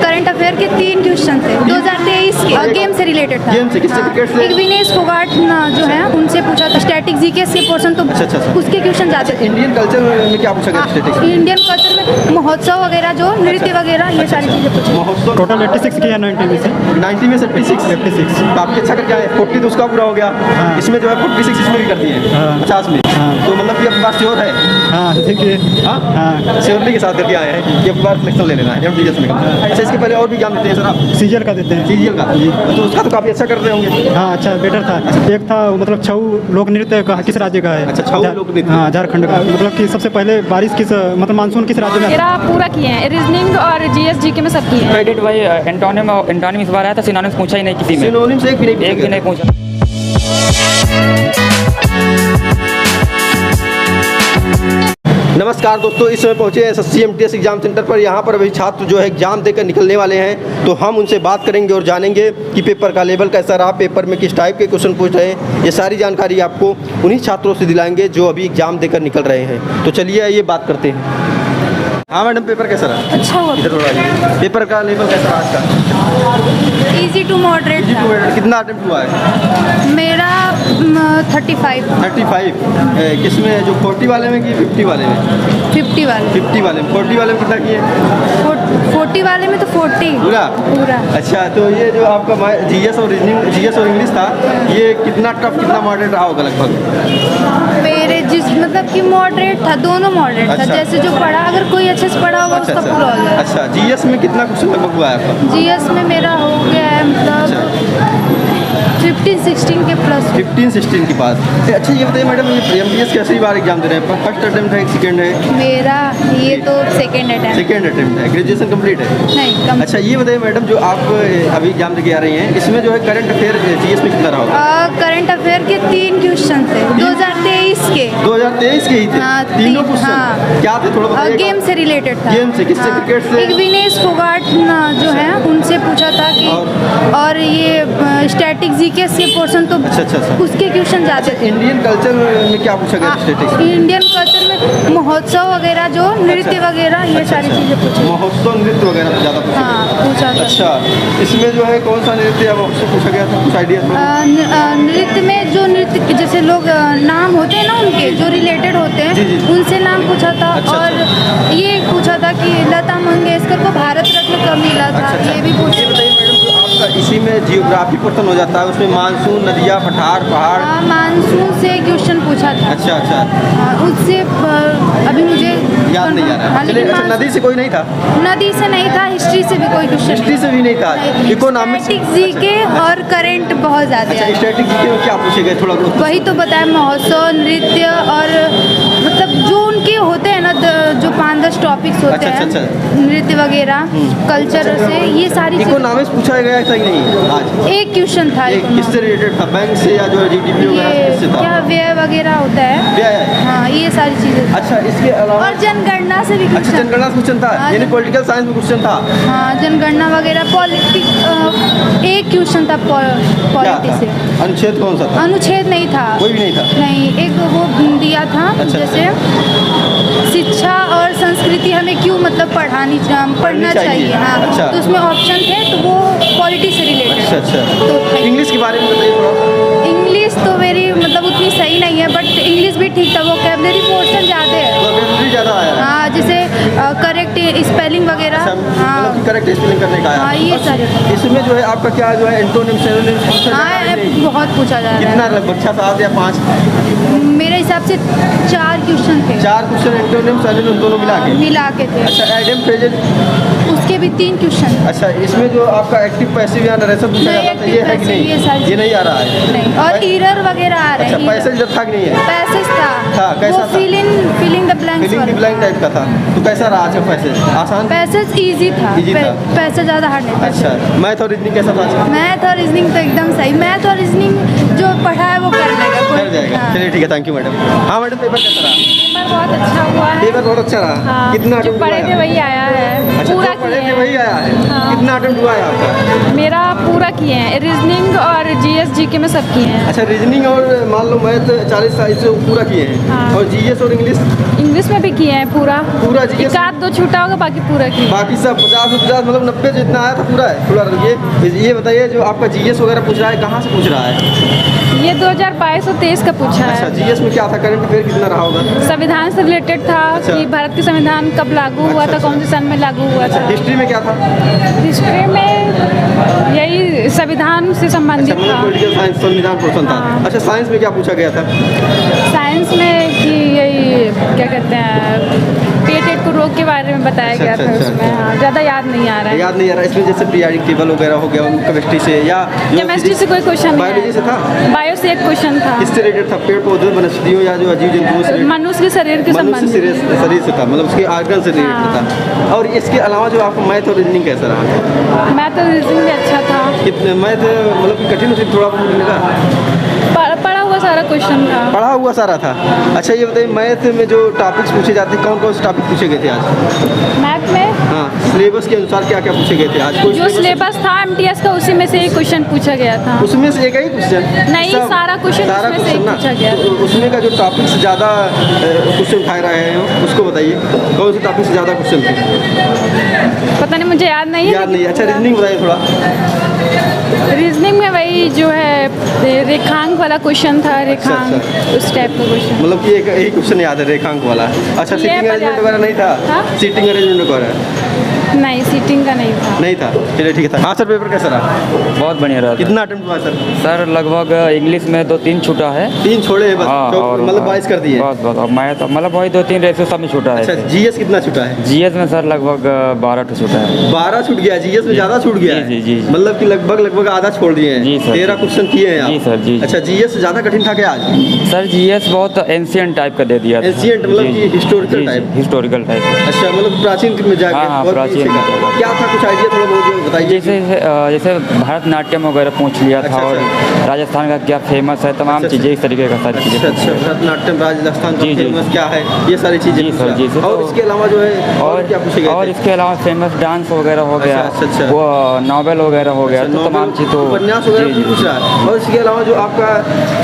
Current affair के 3 question थे 2023 के, गेम से रिलेटेड था। गेम से, किससे? क्रिकेट से? एक विनेश फोगाट जो है उनसे पूछा था, स्टैटिक जीके के पोर्शन तो अच्छा। उसके क्वेश्चन जाते थे। इंडियन कल्चर में क्या पूछा गया स्टैटिक्स? इंडियन कल्चर में महोत्सव वगैरह जो नृत्य वगैरह ये सारी चीज़ें पूछी। महोत्सव टोटल 86 किया 90 में से 90 में से 86 काफी अच्छा करके आए। 40 तो उसका पूरा हो गया, इसमें जो है 46 इसमें भी कर दिए 50 में। तो मतलब कि अब बात श्योर है, हाँ देखिए हाँ श्योरिटी के साथ करके आए हैं कि अब बार सिलेक्शन ले लेना है एमटीएस में। अच्छा, इसके पहले और भी एग्जाम देते हैं सर आप? सीजीएल का देते हैं। सीजीएल का, तो उसका तो काफी अच्छा कर रहे होंगे। हाँ अच्छा बेटर था। एक था मतलब छऊ लोक नृत्य का किस राज्य का है? अच्छा, छऊ लोक नृत्य। हाँ झारखंड का। मतलब कि सबसे पहले बारिश किस मतलब मानसून किस राज्य में? मेरा पूरा किए हैं, रीजनिंग और जीएसजी के में सब किए हैं। क्रेडिट भाई एंटोनिम इस बार आया था, सिनोनिम्स पूछा ही नहीं किसी में। सिनोनिम्स एक भी नहीं पूछा। नमस्कार दोस्तों, इस समय पहुंचे हैं एसएससी एमटीएस एग्जाम सेंटर पर। यहाँ पर अभी छात्र जो है एग्जाम देकर निकलने वाले हैं, तो हम उनसे बात करेंगे और जानेंगे कि पेपर का लेवल कैसा रहा, पेपर में किस टाइप के क्वेश्चन पूछ रहे हैं। ये सारी जानकारी आपको उन्हीं छात्रों से दिलाएंगे जो अभी एग्जाम देकर निकल रहे हैं। तो चलिए ये बात करते हैं। हाँ मैडम, पेपर कैसा रहा? अच्छा हुआ। इधर थोड़ा आइए। पेपर का लेवल कैसा रहा आज का? इजी टू मॉडरेट था। कितना अटेम्प्ट हुआ है? मेरा 35 किस में, जो 40 वाले में कि 50 वाले में? 50 वाले 50 वाले में। 40 वाले में कितना किए? 40 वाले में तो 40 पूरा। अच्छा, तो ये जो आपका जीएस और इंग्लिश था, ये कितना टफ कितना मॉडरेट रहा होगा लगभग? मेरे मतलब कि मॉडरेट था, दोनों मॉडरेट था। जैसे जो पढ़ा, अगर कोई अच्छे से पढ़ा होगा उसका पूरा हो जाएगा। अच्छा, जीएस में कितना क्वेश्चन लगभग हुआ है आपका? जीएस में मेरा हो गया है मतलब 15-16 के प्लस। 15-16 के पास। अच्छा, ये बताइए मैडम, ये एमटीएस कैसी बार एग्जाम दे रहे हैं? फर्स्ट अटेम्प्ट है, सेकंड है? मेरा ये तो सेकंड अटेम्प्ट है। ग्रेजुएशन कंप्लीट है? नहीं। अच्छा, ये बताइए मैडम, जो आप अभी एग्जाम देके आ रही हैं, इसमें जो है करंट अफेयर जीएस में कितना रहा होगा? करंट अफेयर के 3 क्वेश्चन थे 2023 के। 2023 के ही थे? हाँ, तीनों क्वेश्चन क्या थे? थोड़ा बताइए। गेम से रिलेटेड था। गेम से, किससे? क्रिकेट से? एक विनेश फोगाट जो है उनसे पूछा था कि, और ये स्टैटिक जीके के पोर्शन तो अच्छा। उसके क्वेश्चन जाते थे। इंडियन कल्चर में क्या पूछा गया स्टैटिक्स? इंडियन कल्चर में महोत्सव वगैरह जो नृत्य वगैरह ये सारी चीज़ें पूछी। महोत्सव नृत्य वगैरह ज़्यादा पूछा हाँ, गया? पूछा था। अच्छा, इसमें जो है कौन सा नृत्य अब आपसे पूछा गया था? कुछ आइडिया? नृत्य में जो नृत्य जैसे लोग नाम होते हैं ना उनके जो रिलेटेड होते हैं, जी। उनसे नाम पूछा था। अच्छा। और ये पूछा था कि लता मंगेशकर को भारत रत्न कब मिला था, ये भी पूछा। बताइए मैडम, जो आपका इसी में जियोग्राफी पोर्शन हो जाता है, उसमें मानसून, नदियाँ, पठार, पहाड़। हाँ, मानसून से क्वेश्चन पूछा था। अच्छा। उससे अभी मुझे याद नहीं आ रहा है। चलिए, अच्छा, नदी से कोई नहीं था? नदी से नहीं था, हिस्ट्री से भी कोई क्वेश्चन। हिस्ट्री से भी नहीं था? इकोनॉमिक्स, स्टैटिक जीके और करंट बहुत ज़्यादा अच्छा, है। स्टैटिक जीके में क्या पूछे गए? थोड़ा बहुत वही तो बताया, महोत्सव, नृत्य और मतलब जो उनके होते हैं ना, जो 5-10 टॉपिक्स होते हैं नृत्य वगैरह, कल्चर से, ये सारी चीज़ें। इकोनॉमिक्स पूछा गया था कि नहीं आज? एक क्वेश्चन था। किससे रिलेटेड था? बैंक से या जो जीडीपी वगैरह किससे था? क्या व्यय वगैरह होता है? व्यय। हाँ, ये सारी चीज़ें। अच्छा, इसके अलावा और जनगणना से भी अच्छा, क्वेश्चन। जनगणना क्वेश्चन था, यानी पॉलिटिकल साइंस में क्वेश्चन था? हाँ, जनगणना वगैरह, पॉलिटिक्स एक क्वेश्चन था पॉलिटी से। अनुच्छेद कौन सा था? अनुच्छेद नहीं था, कोई भी नहीं था? नहीं, एक वो दिया था। अच्छा। जैसे शिक्षा और संस्कृति हमें क्यों मतलब पढ़ना चाहिए। हाँ, अच्छा। तो उसमें ऑप्शन थे, तो वो पॉलिटी से रिलेटेड। अच्छा। तो इंग्लिश के बारे में बताइए थोड़ा। इंग्लिश तो मेरी मतलब उतनी सही नहीं है, बट इंग्लिश भी ठीक था। वोकैबुलरी पोर्शन ज़्यादा है। वोकैबुलरी ज़्यादा आया है? हाँ, जैसे करेक्ट स्पेलिंग वगैरह। हाँ, करेक्ट स्पेलिंग करने का आया। हाँ, ये सारे। इसमें जो है आपका क्या जो है एंटोनिम, सिनोनिम्स हाँ, बहुत पूछा जा रहा कितना लगभग 6, 7 या 5? मेरे हिसाब से 4 क्वेश्चन थे। 4 क्वेश्चन एंटोनिम, सिनोनिम दोनों मिला के थे। अच्छा, एडम, प्रेजेंट, उसके भी 3 क्वेश्चन। अच्छा, इसमें जो आपका एक्टिव, पैसिव या नरेशन पूछा जाता था, ये है कि नहीं? ये नहीं आ रहा है? नहीं। और एरर वगैरह आ रहे हैं। अच्छा, पैसेज जब था कि नहीं है? पैसेज था। कैसा वो था? फिलिंग द ब्लैंक्स टाइप का था। तो कैसा रहा? अच्छा, पैसेज आसान? पैसेज इजी था। पैसेज ज़्यादा हार्ड नहीं था। अच्छा, मैथ और रीजनिंग कैसा था? मैथ और रीजनिंग तो एकदम सही। मैथ और रीजनिंग जो पढ़ा है वो कर लेगा, कर जाएगा। चलिए ठीक है, थैंक यू मैडम। हाँ मैडम, पेपर कैसा रहा? बहुत अच्छा हुआ है। पेपर बहुत अच्छा रहा। हाँ, कितना जो अटेम्प्ट पढ़े हुआ थे है? वही आया है, अच्छा, पूरा जो पढ़े किए थे वही हैं। आया है। हाँ। कितना अटेम्प्ट हुआ है आपका? मेरा पूरा किए हैं, रीजनिंग और जीएस जीके में सब किए हैं। अच्छा, रीजनिंग और मान लो मैथ 40 साइज से पूरा किए हैं। हाँ। और जीएस और इंग्लिश इंग्लिश में भी किए हैं पूरा। पूरा GS? एक आध दो छूटा होगा, बाकी पूरा किए हैं। बाकी सब 50 मतलब 90 जितना आया था पूरा है। पूरा ये बताइए, जो आपका जीएस वगैरह पूछ रहा है कहाँ से पूछ रहा है? ये 2022 और 23 का पूछा अच्छा, है। जीएस में क्या था, करंट अफेयर कितना रहा होगा? संविधान से रिलेटेड था अच्छा। कि भारत के संविधान कब लागू हुआ अच्छा, था, कौन से सन में लागू हुआ था। हिस्ट्री में क्या था? हिस्ट्री में यही संविधान से संबंधित अच्छा, मतलब था। पॉलिटिकल साइंस संविधान पोर्शन था। हाँ। अच्छा, साइंस में क्या पूछा गया था? साइंस में कि यही क्या कहते हैं, पेटेंट को रोग के बारे में बताया अच्छा, गया अच्छा, था अच्छा, उसमें। अच्छा। हाँ, ज़्यादा याद नहीं आ रहा है। याद नहीं आ रहा। इसमें जैसे पीरियोडिक टेबल वगैरह हो गया, केमिस्ट्री से या केमिस्ट्री से कोई क्वेश्चन नहीं बायोलॉजी से था? आया। बायो से एक क्वेश्चन था, किससे रिलेटेड था? पेड़ पौधे, वनस्पतियों या जो अजीब जंतुओं से? मनुष्य के शरीर के मनुष्य संबंधित। शरीर से था, मतलब उसके आर्गन से रिलेटेड हाँ। था। और इसके अलावा जो आपका मैथ और रीजनिंग कैसा रहा? मैं तो रीजनिंग भी अच्छा था, कितने मैथ मतलब कि कठिन उठिन थोड़ा बहुत मिला? पढ़ा हुआ सारा क्वेश्चन था। पढ़ा हुआ सारा था। अच्छा, ये बताइए, मैथ में जो टॉपिक्स पूछे जाते हैं, कौन कौन से टॉपिक पूछे गए थे आज? मैथ में हाँ, सिलेबस के अनुसार क्या क्या पूछे गए थे आज? कोई जो सिलेबस था एमटीएस का, उसी में से एक क्वेश्चन पूछा गया था। उसमें से एक ही क्वेश्चन? नहीं, सारा क्वेश्चन उसमें से एक ना? पूछा गया। तो उसमें का जो टॉपिक से ज़्यादा क्वेश्चन उठाए रहे हैं उसको बताइए, कौन से टॉपिक से ज़्यादा क्वेश्चन थे? पता नहीं, मुझे याद नहीं है। याद नहीं। अच्छा, रीजनिंग बताइए थोड़ा। रीजनिंग में वही जो है रेखांक वाला क्वेश्चन था, रेखांक अच्छा। उस टाइप का क्वेश्चन। मतलब कि एक यही क्वेश्चन याद है, रेखांक वाला। अच्छा, ये सीटिंग पर अरेंजमेंट याद- वगैरह नहीं था? हाँ? सीटिंग अरेंजमेंट वगैरह नहीं, सीटिंग का नहीं था। नहीं था। चलिए ठीक है। हाँ सर, पेपर कैसा रहा? बहुत बढ़िया रहा था। कितना अटेम्प्ट हुआ सर? सर लगभग इंग्लिश में 2-3 छूटा है। 3 छोड़े हैं बस? हाँ, और मतलब 22 कर दिए? बस बस। और मैथ मतलब वही 2-3 रेशो सब में छूटा अच्छा, है। जीएस कितना छूटा है? जीएस में सर लगभग 12 ठो छूटा है। 12 छूट गया। जीएस में ज़्यादा छूट गया है? जी, जी, जी। मतलब कि लगभग आधा छोड़ दिए हैं? जी सर। 13 क्वेश्चन किए हैं आप? जी सर, जी। अच्छा, जीएस से ज़्यादा कठिन था क्या आज? सर जीएस बहुत एंशियंट टाइप का दे दिया था। Ancient मतलब कि historical type? Historical type. अच्छा, मतलब प्राचीन में जाके हाँ, बहुत प्राचीन पीछे का। में जाके। क्या था, कुछ आइडिया थोड़ा बहुत जो बताइए? जैसे जैसे भरतनाट्यम वगैरह पूछ लिया था, अच्छा, और अच्छा। राजस्थान का क्या फेमस है, तमाम अच्छा, चीज़ें इस तरीके का सारी अच्छा चीज़ें। अच्छा, भरतनाट्यम राजस्थान का जी, जी। फेमस क्या है, ये सारी चीज़ें जी सर, पूछा। जी सर। और इसके अलावा जो है और क्या पूछे गए और थे? इसके अलावा फेमस डांस वगैरह हो गया, अच्छा, अच्छा। वो नॉवेल वगैरह हो गया, तो तमाम चीज़ तो उपन्यास वगैरह जी, भी जी। पूछ रहा है। और इसके अलावा जो आपका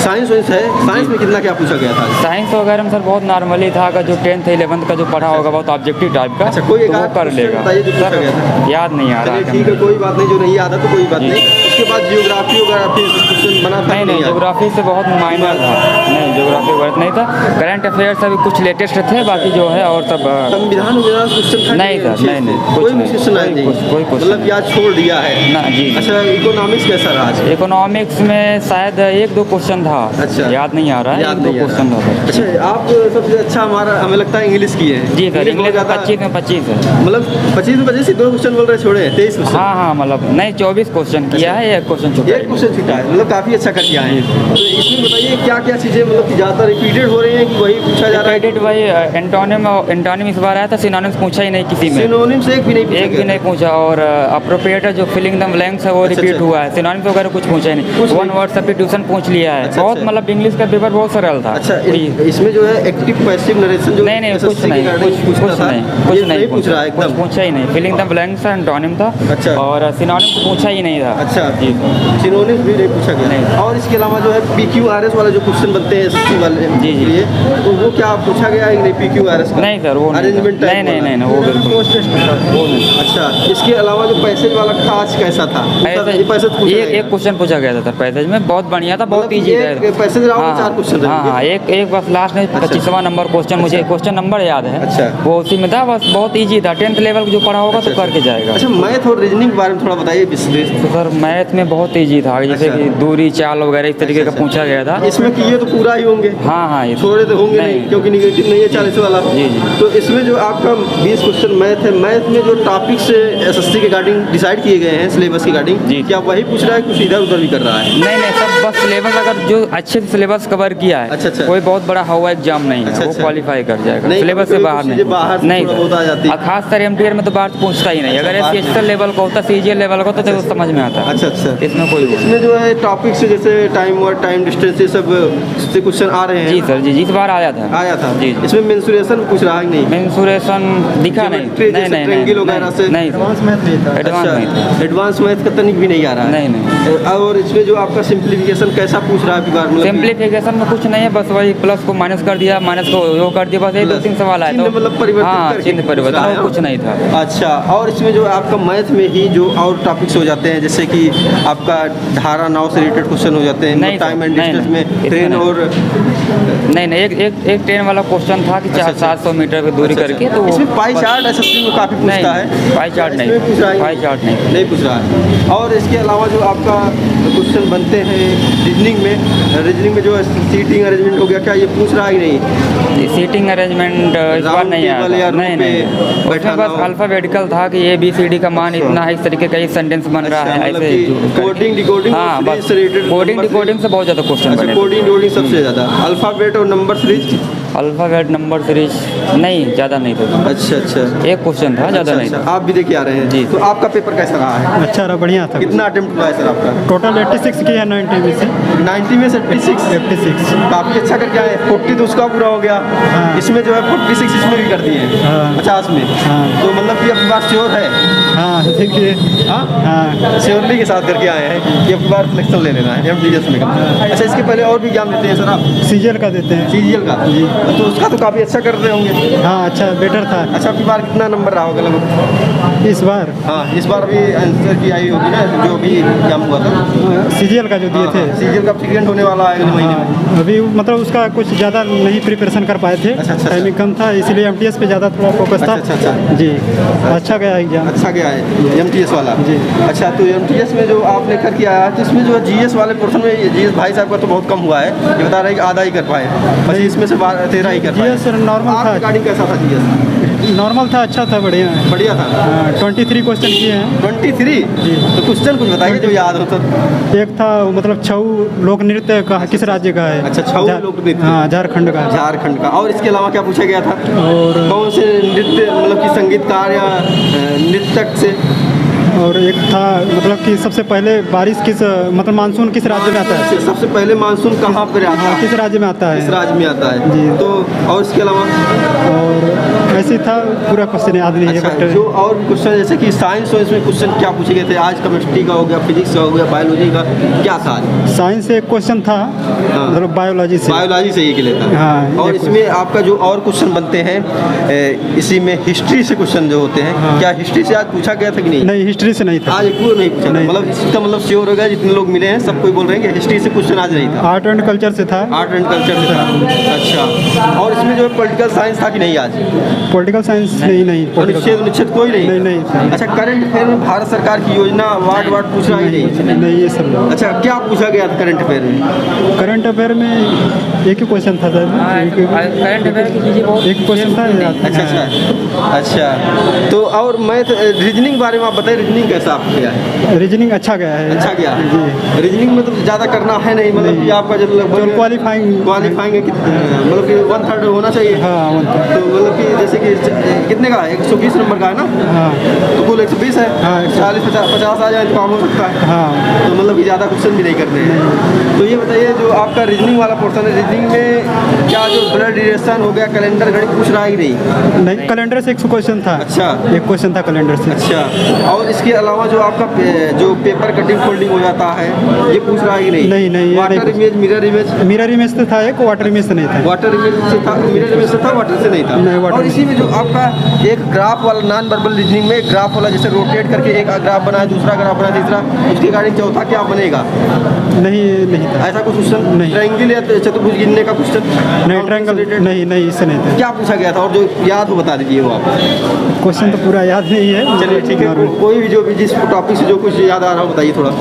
साइंस वाइंस है, साइंस में कितना क्या पूछा गया था? साइंस वगैरह में सर बहुत नॉर्मली था, अगर जो 10th 11th का जो पढ़ा होगा बहुत ऑब्जेक्टिव टाइप का, अच्छा, कोई एक तो वो आध कर क्वेश्चन लेगा। बताइए जो पूछा सर गया था। याद नहीं आ रहा चलिए है। ठीक है, कोई बात नहीं, जो नहीं याद है तो कोई बात जी। नहीं। उसके बाद जियोग्राफी वगैरह फिर क्वेश्चन बना था? नहीं नहीं, याद? ज्योग्राफी से बहुत माइनर था। नहीं, ज्योग्राफी वर्थ नहीं था। करंट अफेयर्स अभी कुछ लेटेस्ट थे, बाकी जो है और सब संविधान वगैरह क्वेश्चन था? नहीं सर, नहीं नहीं, कोई कुछ भी नहीं, क्वेश्चन आया नहीं? कोई क्वेश्चन मतलब याद छोड़ दिया है ना। जी जी। अच्छा, इकोनॉमिक्स कैसा रहा आज? इकोनॉमिक्स में शायद 1-2 क्वेश्चन था। अच्छा, याद नहीं आ रहा है। याद 1-2 नहीं आ क्वेश्चन रहा। था सर। अच्छा, आप सबसे अच्छा हमारा हमें लगता है इंग्लिश की है। जी सर, इंग्लिश में ज़्यादा 25 में 25 है। मतलब 25 में 25 2 क्वेश्चन बोल रहे छोड़े हैं, 23 क्वेश्चन। हाँ हाँ, मतलब नहीं 24 क्वेश्चन किया है, 1 क्वेश्चन छूटा है। एक क्वेश्चन छूटा है, मतलब काफ़ी अच्छा करके आए हैं। तो इसमें बताइए क्या क्या चीज़ें मतलब कि ज़्यादा रिपीटेड हो रही हैं कि वही पूछा जा रहा है? क्रेडिट भाई एंटोनिम इस बार आया था, सिनोनिम्स पूछा ही नहीं किसी में। सिनोनिम्स एक भी नहीं पूछा एक भी गया नहीं पूछा। और अप्रोप्रिएट जो फिलिंग द ब्लैंक्स है वो अच्छा, रिपीट अच्छा। हुआ है। सिनोनिम्स वगैरह कुछ पूछा ही नहीं। कुछ वन नहीं। वर्ड सब्स्टिट्यूशन पूछ लिया है। अच्छा, बहुत अच्छा। मतलब इंग्लिश का पेपर बहुत सरल था। अच्छा, वही- इसमें जो है एक्टिव पैसिव नरेशन जो नहीं नहीं, SSC कुछ के नहीं, regarding कुछ पूछता था, नहीं, ये कुछ नहीं पूछ रहा है कुछ एकदम। पूछा ही नहीं। फिलिंग द ब्लैंक्स एंटोनिम था। अच्छा। और सिनोनिम्स पूछा ही नहीं था। अच्छा, जी। सिनोनिम्स भी नहीं पूछा गया। नहीं। और इसके अलावा जो है PQRS वाला जो क्वेश्चन बनते हैं SSC वाले जी, जी। के लिए, तो वो क्या पूछा गया है कि नहीं PQRS का? नहीं सर, वो नहीं था। अरेंजमेंट नहीं नहीं नहीं नहीं, वो बिल्कुल वो नहीं। अच्छा, इसके अलावा जो पैसेज वाला था आज कैसा था? ये पैसेज पूछा एक जाएगा? क्वेश्चन पूछा गया था सर पैसेज में, बहुत बढ़िया था, बहुत मतलब ईजी एक था। पैसेज राउंड में 4 क्वेश्चन हाँ रहेंगे? हाँ, एक बस लास्ट में 25वां नंबर क्वेश्चन, मुझे क्वेश्चन नंबर याद है। अच्छा। वो उसी में था, बस बहुत ईजी था। 10th लेवल जो पढ़ा होगा तो करके जाएगा। अच्छा, मैथ और रीजनिंग के बारे में थोड़ा बताइए विशेष। तो सर मैथ में बहुत ईजी था, जैसे अच्छा। कि दूरी चाल वगैरह इस तरीके का अच्छा, पूछा गया था। इसमें किए तो पूरा ही होंगे? हाँ हाँ, ये थोड़े तो होंगे नहीं, क्योंकि निगेटिव नहीं है 40 वाला। जी, जी। तो इसमें जो आपका 20 क्वेश्चन मैथ है, मैथ में जो टॉपिक्स SSC के रिगार्डिंग डिसाइड किए गए हैं सिलेबस के रिगार्डिंग, जी। क्या वही पूछ रहा है कुछ इधर उधर भी कर रहा है? नहीं नहीं, सब बस सिलेबस अगर जो अच्छे से सिलेबस कवर किया है, अच्छा, अच्छा। कोई बहुत बड़ा हवा एग्जाम नहीं है, अच्छा, वो अच्छा। क्वालिफाई कर जाएगा। नहीं, सिलेबस से कोई बाहर चीज़ें नहीं, बाहर से नहीं थोड़ा सर। बहुत आ जाती है। और खास कर MTR में तो बाहर पूछता ही नहीं। अच्छा, अगर बाहर SC लेवल का होता होता CGL लेवल का तो समझ में आता है। अच्छा अच्छा। इसमें कोई वो नहीं। इसमें जो है टॉपिक्स जैसे टाइम वर्ड, टाइम डिस्टेंस, ये सब से क्वेश्चन आ रहे हैं। जी सर जी, इस बार आया था। आया था जी जी। इसमें मेंसुरेशन पूछ रहा है कि नहीं? मेंसुरेशन दिखा नहीं। ट्रेंगिल वगैरह से नहीं एडवांस मैथ नहीं था। एडवांस नहीं था। एडवांस मैथ का तनिक भी नहीं आ रहा है। नहीं नहीं। और इसमें जो आपका सिंप्लीफिकेशन कैसा पूछ रहा है बार? मतलब सिंप्लीफिकेशन में कुछ नहीं है, बस वही प्लस को माइनस कर दिया, माइनस को वो कर दिया, बस ये 2-3 सवाल आए चिन्ह मतलब परिवर्तित हाँ करके चिन्ह परिवर्तन, पूछ रहा और है। कुछ नहीं था। अच्छा, और इसमें जो आपका मैथ में ही जो और टॉपिक्स हो जाते हैं, जैसे कि आपका धारा नाव से रिलेटेड क्वेश्चन हो जाते हैं, नहीं टाइम सर, एंड नहीं, डिस्टेंस नहीं, में इसमें ट्रेन नहीं। और नहीं नहीं, एक ट्रेन वाला क्वेश्चन था कि 700 मीटर की दूरी करके, तो इसमें पाई चार्ट एसएससी में काफ़ी पूछता है। नहीं, पाई चार्ट नहीं, इसमें पूछ रहा है? पाई चार्ट नहीं। नहीं पूछ रहा है। और इसके अलावा जो आपका क्वेश्चन बनते हैं रीजनिंग में जो सीटिंग अरेंजमेंट हो गया, क्या ये पूछ रहा है कि नहीं? सीटिंग अरेंजमेंट इस बार नहीं आया टेबल या था। रूम नहीं पे नहीं, बैठाना उसमें बस हो। अल्फ़ाबेटिकल था कि ABCD का मान इतना है, इस तरीके का एक सेंटेंस बन रहा है मतलब ऐसे कि करके। कोडिंग डिकोडिंग हाँ बस से related कोडिंग numbers डिकोडिंग से बहुत ज़्यादा क्वेश्चन अच्छा, बने। कोडिंग डिकोडिंग सबसे ज़्यादा अल्फ़ाबेट और number series. Alphabet number series नहीं, ज़्यादा नहीं था। अच्छा अच्छा। एक क्वेश्चन था, ज़्यादा नहीं अच्छा, था। आप भी देखे आ रहे हैं जी। तो आपका पेपर कैसा रहा है? अच्छा रहा, बढ़िया था। कितना अटेम्प्ट हुआ है सर आपका? टोटल 86 की है 90 में से। 90 में से 86 काफ़ी अच्छा करके आए। 40 तो उसका पूरा हो गया, हाँ। इसमें जो है 46 इसमें भी कर दिए। हाँ। 50 में। हाँ। तो मतलब कि अब बात श्योर है। हाँ देखिए। हाँ हाँ श्योरली के साथ करके आए हैं कि अब बार सिलेक्शन ले लेना है MTS में का। अच्छा, इसके पहले और भी एग्जाम देते हैं सर आप? CGL का देते हैं। CGL का जी, तो उसका तो काफ़ी अच्छा कर रहे होंगे। हाँ अच्छा, बेटर था अच्छा, आपकी बार कितना नंबर रहा होगा लगभग? इस बार। हाँ, इस बार भी आंसर की आई होगी ना, जो भी एग्जाम हुआ था। CGL का जो दिए थे। CGL का सेकेंड होने वाला है अगले महीने में। अभी मतलब उसका कुछ ज़्यादा नहीं प्रिपरेशन कर पाए थे। अच्छा, अच्छा। टाइमिंग कम था, इसलिए MTS पे ज़्यादा थोड़ा फोकस था। अच्छा, अच्छा, अच्छा। जी अच्छा गया एग्जाम। अच्छा गया है MTS वाला जी। अच्छा, तो MTS में जो आपने करके आया, तो इसमें जो GS वाले पोर्शन में GS भाई साहब का तो बहुत कम हुआ है, ये बता रहे हैं कि आधा ही कर पाए, बस इसमें से 13 ही कर पाए। GS नॉर्मल आपकी था। रिकॉर्डिंग कैसा था GS? नॉर्मल था, अच्छा था, बढ़िया है। बढ़िया था। 23 क्वेश्चन किए हैं। 23? तो क्वेश्चन कुछ बताइए जो याद हो तो। एक था मतलब छऊ लोक नृत्य का किस राज्य का है? अच्छा, छऊ लोक नृत्य। हाँ, झारखंड का है। झारखंड का। और इसके अलावा क्या पूछा गया था? और कौन से नृत्य, मतलब कि संगीतकार या नृत्यक से? और एक था मतलब कि सबसे पहले बारिश किस मतलब मानसून किस राज्य में आता है? सबसे पहले मानसून कहाँ पर आता हाँ, है? किस राज्य में आता किस है? राज्य में आता है? जी। तो और इसके अलावा और ऐसे ही था, पूरा क्वेश्चन याद नहीं है अच्छा, बट जो और क्वेश्चन जैसे कि साइंस हो, इसमें क्वेश्चन क्या पूछे गए थे? आज केमिस्ट्री का हो गया, फिजिक्स का हो गया, बायोलॉजी का क्या था? साइंस से एक क्वेश्चन था, मतलब बायोलॉजी से। बायोलॉजी से ये लेता है। हाँ, और एक इसमें आपका जो और क्वेश्चन बनते हैं, इसी में हिस्ट्री से क्वेश्चन जो होते हैं, हाँ। क्या हिस्ट्री से आज पूछा गया था कि नहीं? नहीं, हिस्ट्री से नहीं था। आज पूरा नहीं पूछा था। नहीं। मतलब इसका मतलब श्योर हो गया, जितने लोग मिले हैं सब कोई बोल रहे हैं कि हिस्ट्री से क्वेश्चन आज नहीं था। आर्ट एंड कल्चर से था। आर्ट एंड कल्चर से था। अच्छा, और इसमें जो पॉलिटिकल साइंस था कि नहीं आज? पॉलिटिकल साइंस नहीं अनुच्छेद अनुच्छेद कोई नहीं? नहीं। अच्छा, करंट अफेयर में भारत सरकार की योजना वार्ड पूछ रहा ही नहीं? नहीं, ये सब नहीं। अच्छा, क्या पूछा गया था करंट अफेयर में? करंट अफेयर में एक ही क्वेश्चन था सर। करंट अफेयर की चीज़ें बहुत एक क्वेश्चन था याद। अच्छा। अच्छा, तो और मैथ रीजनिंग बारे में आप बताइए, रीजनिंग कैसा आपको गया है? रीजनिंग अच्छा गया है। अच्छा गया है। जी। रीजनिंग में तो ज़्यादा करना है नहीं, मतलब कि आपका जो लगभग क्वालिफाइंग है मतलब कि 1/3 होना चाहिए। हाँ, 1/3। तो मतलब कि जैसे कि कितने का है? 120 नंबर का है ना? हाँ तो कुल 120 है। हाँ, 40-50 आ जाए तो काम हो सकता है। हाँ। तो मतलब कि ज़्यादा क्वेश्चन भी नहीं करने हैं। तो ये बताइए, जो आपका रीजनिंग वाला पोर्शन है, रीजनिंग में क्या जो ब्लड रिलेशन हो गया, कैलेंडर गणित पूछ रहा है कि नहीं? नहीं, कैलेंडर से एक क्वेश्चन था। अच्छा। एक क्वेश्चन था कैलेंडर से। अच्छा, और इसके अलावा जो आपका जो पेपर कटिंग फोल्डिंग हो जाता है, ये पूछ रहा है कि नहीं? नहीं, ये वाटर नहीं image, mirror image? Mirror image से था एक, वाटर इमेज से नहीं था। वाटर इमेज से था, मिरर इमेज से था, वाटर से नहीं था। नहीं, वाटर और इसी में जो आपका एक ग्राफ वाला, नॉन वर्बल रीजनिंग में ग्राफ वाला, जैसे रोटेट करके एक ग्राफ बनाया, दूसरा ग्राफ बनाया, तीसरा, उसके अकॉर्डिंग चौथा क्या बनेगा? नहीं था। ऐसा कुछ क्वेश्चन? नहीं। ट्रायंगल या चतुर्भुज गिनने का क्वेश्चन? नहीं, ट्रायंगल नहीं, इससे नहीं था। क्या पूछा गया था? और जो याद हो बता दीजिए वो आप। क्वेश्चन तो पूरा याद नहीं है। चलिए ठीक है, कोई भी जो भी जिस टॉपिक से जो कुछ याद आ रहा हो बताइए थोड़ा।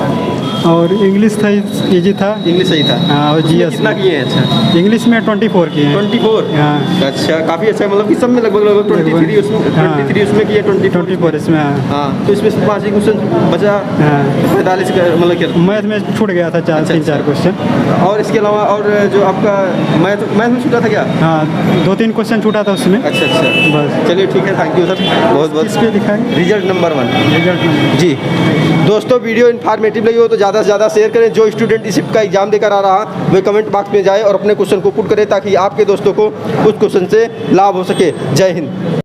और इंग्लिश था, इजी था। इंग्लिश सही था। हाँ, और उसमें जीएस कितना किए हैं? अच्छा, इंग्लिश में 24 किए हैं। 24। हाँ। अच्छा, काफ़ी अच्छा, मतलब कि सब में लगभग 23 उसमें, हाँ। 23 उसमें किए, 24 इसमें। हाँ। हाँ, तो इसमें से 5 ही क्वेश्चन बचा, हाँ। 45 का मतलब क्या? मैथ में छूट गया था अच्छा, 3-4 क्वेश्चन। और इसके अलावा और जो आपका मैथ में छूटा था क्या? हाँ, 2-3 क्वेश्चन छूटा था उसमें। अच्छा अच्छा, बस। चलिए ठीक है, थैंक यू सर, बहुत बहुत। किस पे लिखा है? Result number 1। रिजल्ट। जी दोस्तों, वीडियो इन्फॉर्मेटिव लगी हो तो ज़्यादा से ज़्यादा शेयर करें। जो स्टूडेंट इस शिफ्ट का एग्जाम देकर आ रहा वे कमेंट बॉक्स में जाए और अपने क्वेश्चन को पुट करें ताकि आपके दोस्तों को उस क्वेश्चन से लाभ हो सके। जय हिंद।